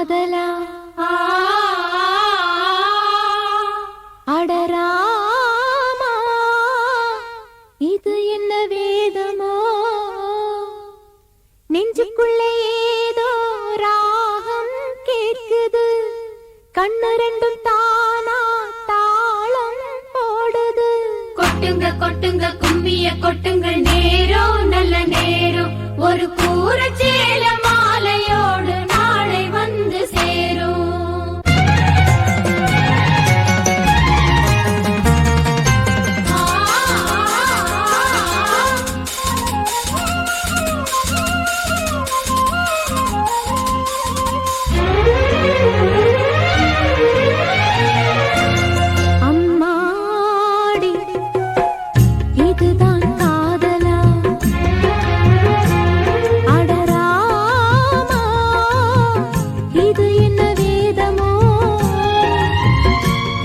காதலா அடராமா இது என்ன வேதமோ நெஞ்சுக்குள்ளே ஏதோ ராகம் கேட்குது கண்ணு ரெண்டும் தானா தாளம் போடுது கொட்டுங்க கொட்டுங்க கும்மிய கொட்டுங்க நேரம் நல்ல நேரம் ஒரு கூற சேல மாலையோடு நாளை வந்து சேரும்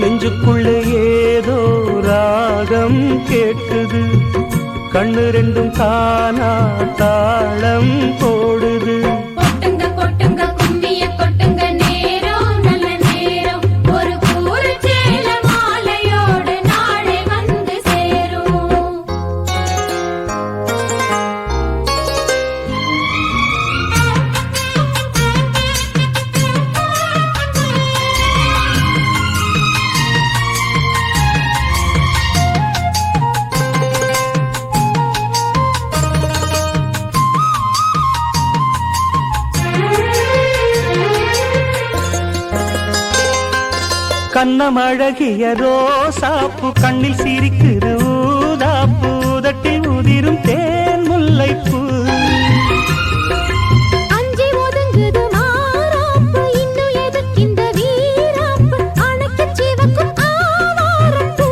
நெஞ்சுக்குள்ளே ஏதோ ராகம் கேட்குது கண்ணு ரெண்டும் தானா தாளம் போடுது கொட்டுங்க கொட்டுங்க கும்மிய கொட்டுங்க நேரம் நல்ல நேரம் ஒரு கூற சேல மாலையோடு நாளை வந்து சேரும் கண்ணமழகிய ரோசாப்பு கண்ணில் சிரிக்குது ஊதாப்பு உதட்டில் உதிரும் தேன் முல்லைப்பூ அஞ்சி ஒதுங்குது மாறாப்பு இன்னும் எதுக்கிந்த வீராப்பு அணைக்கு சிவக்கும் ஆவாரப்பூ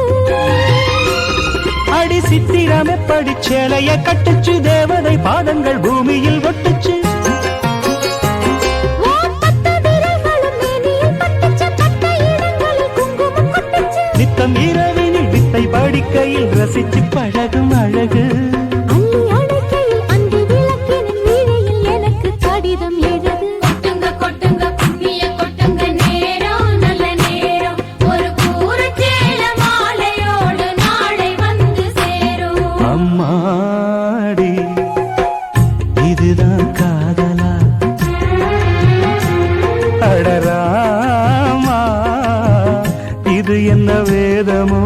அடி சித்திரம் எப்படி சேலைய கட்டுச்சு தேவதை பாதங்கள் பூமியில் ஒட்டுச்சு நித்தம் இரவினில் வித்தை படிக்கையில் ரசிச்சு பழகும் அழகு அள்ளி அணைக்கையில் அன்று விளக்கினின் வீணையில் எனக்கு கடிதம் எழுது கொட்டுங்க கொட்டுங்க கும்மிய கொட்டுங்க நேரம் நல்ல நேரம் ஒரு கூற சேல மாலையோடு நாளை வந்து சேரும் அம்மாடி இதுதான் காதலா அடராமா இது என்ன வேதமோ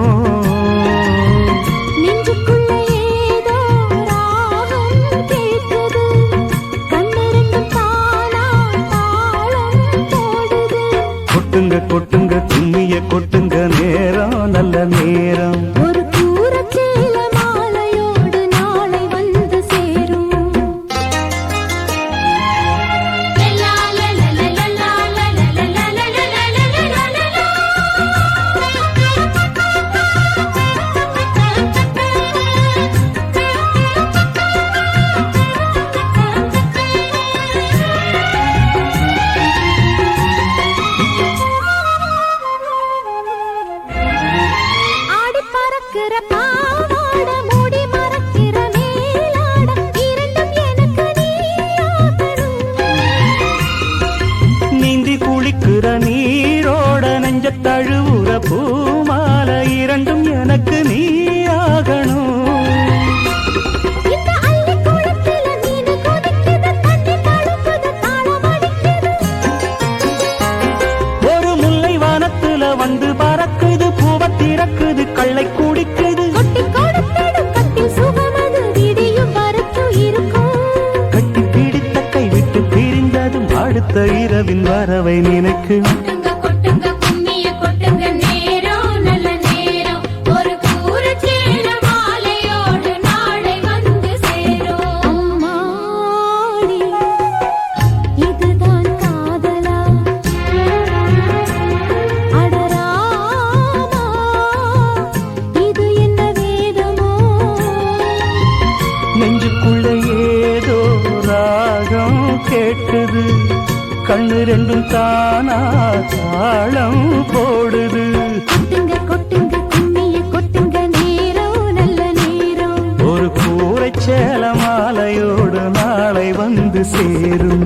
நெஞ்சுக்குள்ளே ஏதோ ராகம் கேட்குது கண்ணு ரெண்டும் தானா தாளம் போடுது கொட்டுங்க கொட்டுங்க கும்மிய கொட்டுங்க நேரம் நல்ல நேரம் ஒரு கூறச் சேல மாலையோடு நாளை வந்து சேரும் லலா லலா லலா லலா லலா லலா லலா ஆடி பறக்கிற பாவாட மூடி மறக்கிற மேலாட இரண்டும் எனக்கு நீயாகணும் நீந்தி குளிக்கிற நீரோட நெஞ்ச தழுவுற பூமால இரண்டும் எனக்கு நீ ஆகணும் இந்த அள்ளி குளத்தில மீனு கொதிக்குது தண்ணி தழும்புது தாளம் அடிக்குது ஒரு முல்லை வானத்துல வந்து பறக்குது பூவ திறக்குது கள்ளை குடிக்குது கொட்டி கொடுத்திடும் கட்டில் சுகமது விடியும் வரைக்கும் இருக்கும் கட்டி பிடித்த கை விட்டு பிரிந்ததும் அடுத்த இரவின் வரவை நினைக்கு கொட்டுங்க கொட்டுங்க கும்மிய கொட்டுங்க நேரம் நல்ல நேரம் ஒரு கூற சேல மாலையோடு நாளை வந்து சேரும் அம்மாடி இதுதான் காதலா அடராமா இது என்ன வேதமோ நெஞ்சுக்குள்ள ஏதோ ராகம் கேட்குது கண்ணு ரெண்டும் தானா தாளம் போடுது கொட்டுங்க கொட்டுங்க கும்மிய கொட்டுங்க நேரம் நல்ல நேரம் ஒரு கூரைச்சேல மாலையோடு நாளை வந்து சேரும்